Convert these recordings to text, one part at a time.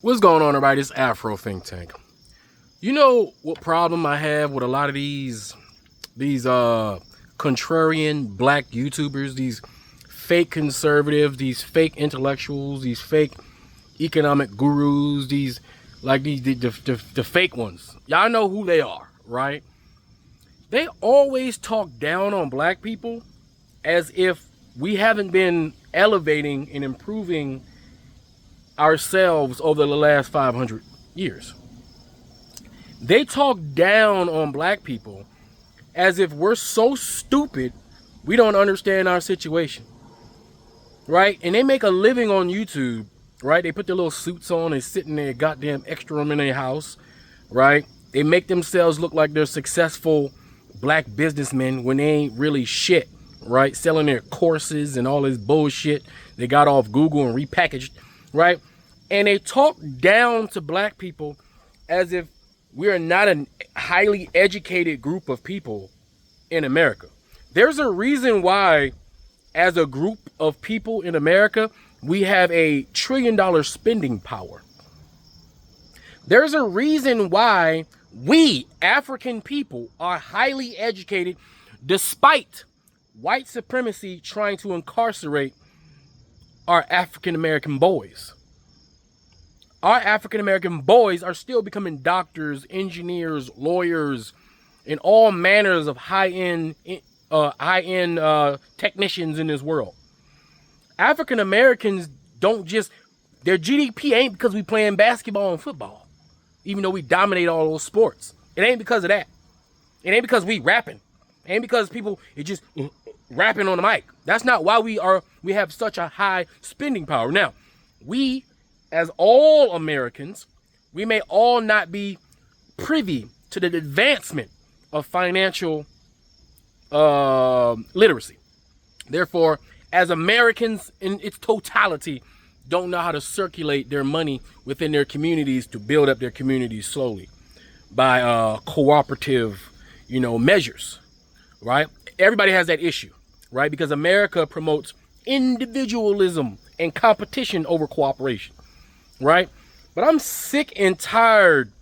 What's going on, everybody? It's Afro Think Tank. You know what problem I have with a lot of these contrarian black YouTubers, these fake conservatives, these fake intellectuals, these fake economic gurus, these the fake ones. Y'all know who they are, right? They always talk down on black people as if we haven't been elevating and improving ourselves over the last 500 years. They talk down on black people as if we're so stupid we don't understand our situation, right? And they make a living on YouTube, right? They put their little suits on and sit in their goddamn extra room in their house, right? They make themselves look like they're successful black businessmen when they ain't really shit, right? Selling their courses and all this bullshit they got off Google and repackaged, right? And they talk down to black people as if we are not a highly educated group of people in America. There's a reason why, as a group of people in America, we have a $1 trillion spending power. There's a reason why we, African people, are highly educated despite white supremacy trying to incarcerate our African American boys. Our African American boys are still becoming doctors, engineers, lawyers, and all manners of high-end technicians in this world. African Americans don't just, their GDP ain't because we playing basketball and football, even though we dominate all those sports. It ain't because of that. It ain't because we rapping. It ain't because people are just rapping on the mic. That's not why we have such a high spending power. Now, we, as all Americans, we may all not be privy to the advancement of financial literacy. Therefore, as Americans in its totality, don't know how to circulate their money within their communities to build up their communities slowly by cooperative, measures, right? Everybody has that issue, right? Because America promotes individualism and competition over cooperation. Right? But I'm sick and tired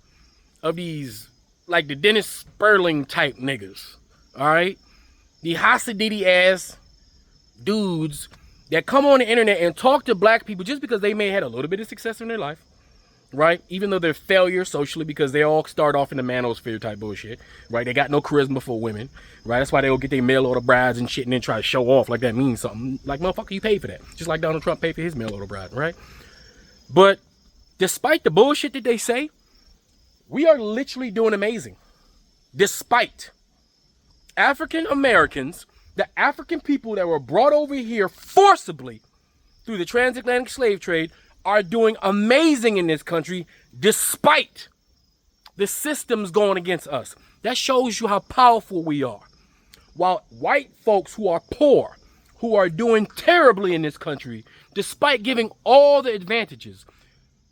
of these, like the Dennis Sperling type niggas. All right? The Hasididi ass dudes that come on the internet and talk to black people just because they may have had a little bit of success in their life. Right? Even though they're failures socially because they all start off in the manosphere type bullshit. Right? They got no charisma for women. Right? That's why they go get their mail order brides and shit and then try to show off like that means something. Like, motherfucker, you paid for that. Just like Donald Trump paid for his mail order bride. Right? But despite the bullshit that they say, we are literally doing amazing. Despite African Americans, the African people that were brought over here forcibly through the transatlantic slave trade, are doing amazing in this country despite the systems going against us. That shows you how powerful we are. While white folks who are poor, who are doing terribly in this country, despite giving all the advantages,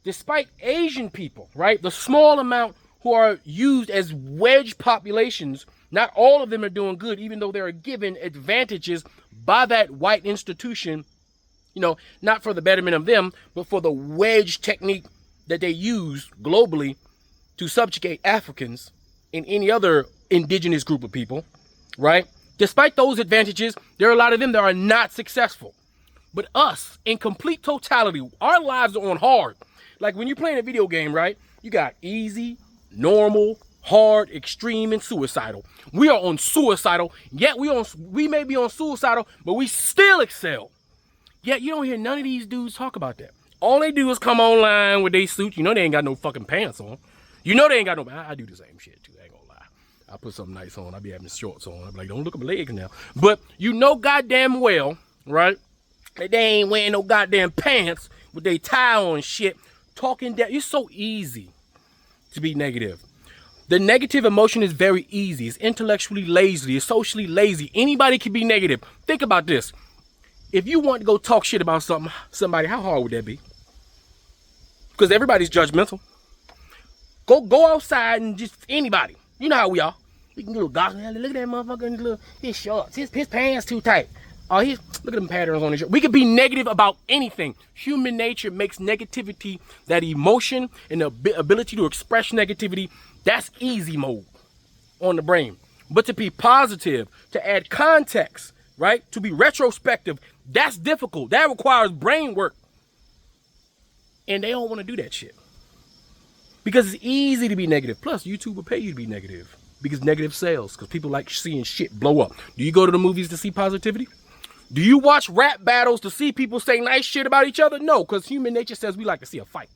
despite Asian people, right, the small amount who are used as wedge populations, not all of them are doing good, even though they are given advantages by that white institution, not for the betterment of them, but for the wedge technique that they use globally to subjugate Africans and any other indigenous group of people, right? Despite those advantages, there are a lot of them that are not successful. But us, in complete totality, our lives are on hard. Like when you're playing a video game, right? You got easy, normal, hard, extreme, and suicidal. We are on suicidal, yet we may be on suicidal, but we still excel. Yet you don't hear none of these dudes talk about that. All they do is come online with their suits. They ain't got no fucking pants on. They ain't got no, I do the same shit too, I ain't gonna lie. I put something nice on, I be having shorts on. I be like, don't look at my legs now. But goddamn well, right, that they ain't wearing no goddamn pants with their tie on shit, talking down. It's so easy to be negative. The negative emotion is very easy. It's intellectually lazy. It's socially lazy. Anybody can be negative. Think about this. If you want to go talk shit about somebody, how hard would that be? Because everybody's judgmental. Go outside and just anybody. You know how we are. We can get a little gossip. Look at that motherfucker in his shorts. His pants too tight. Oh, look at them patterns on his shirt. We could be negative about anything. Human nature makes negativity, that emotion and the ability to express negativity, that's easy mode on the brain. But to be positive, to add context, right? To be retrospective, that's difficult. That requires brain work. And they don't want to do that shit. Because it's easy to be negative. Plus, YouTube will pay you to be negative. Because negative sales. Because people like seeing shit blow up. Do you go to the movies to see positivity? Do you watch rap battles to see people say nice shit about each other? No, because human nature says we like to see a fight.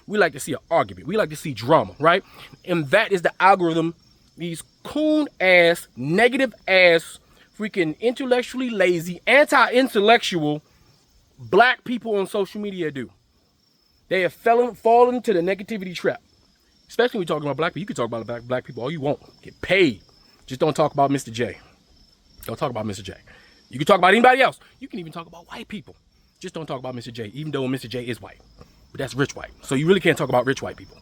We like to see an argument. We like to see drama, right? And that is the algorithm these coon-ass, negative-ass, freaking intellectually lazy, anti-intellectual black people on social media do. They have fallen into the negativity trap. Especially when we're talking about black people. You can talk about black people all you want. Get paid. Just don't talk about Mr. J. Don't talk about Mr. J. You can talk about anybody else. You can even talk about white people. Just don't talk about Mr. J, even though Mr. J is white. But that's rich white. So you really can't talk about rich white people,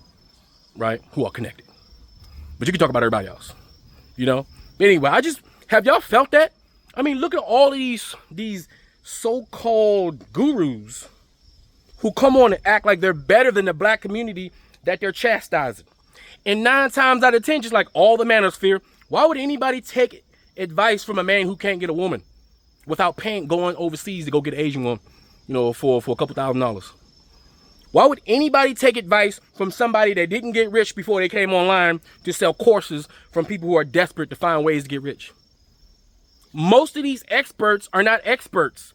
right? Who are connected. But you can talk about everybody else, you know? Anyway, have y'all felt that? I mean, look at all of these so-called gurus who come on and act like they're better than the black community that they're chastising. And 9 times out of 10, just like all the manosphere, why would anybody take advice from a man who can't get a woman without going overseas to go get an Asian one, you know, for a couple $1,000s? Why would anybody take advice from somebody that didn't get rich before they came online to sell courses from people who are desperate to find ways to get rich? Most of these experts are not experts.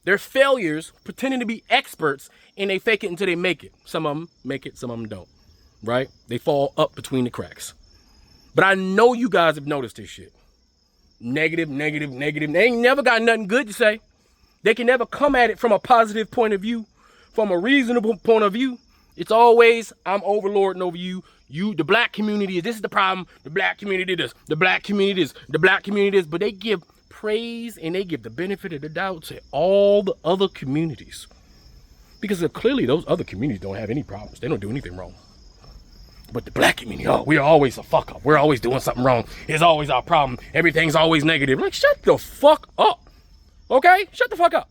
They're failures pretending to be experts, and they fake it until they make it. Some of them make it, some of them don't, right? They fall up between the cracks. But I know you guys have noticed this shit. Negative, negative, negative. They ain't never got nothing good to say. They can never come at it from a positive point of view, from a reasonable point of view. It's always, I'm overlording over you. You, the black community, this is the problem. The black community this, the black community this, the black community this. But they give praise and they give the benefit of the doubt to all the other communities. Because clearly those other communities don't have any problems. They don't do anything wrong. But the black community, oh, we're always a fuck up. We're always doing something wrong. It's always our problem. Everything's always negative. Like, shut the fuck up. Okay? Shut the fuck up.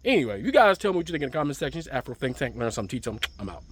Anyway, you guys tell me what you think in the comment section. It's Afro Think Tank. Learn something, teach them. I'm out.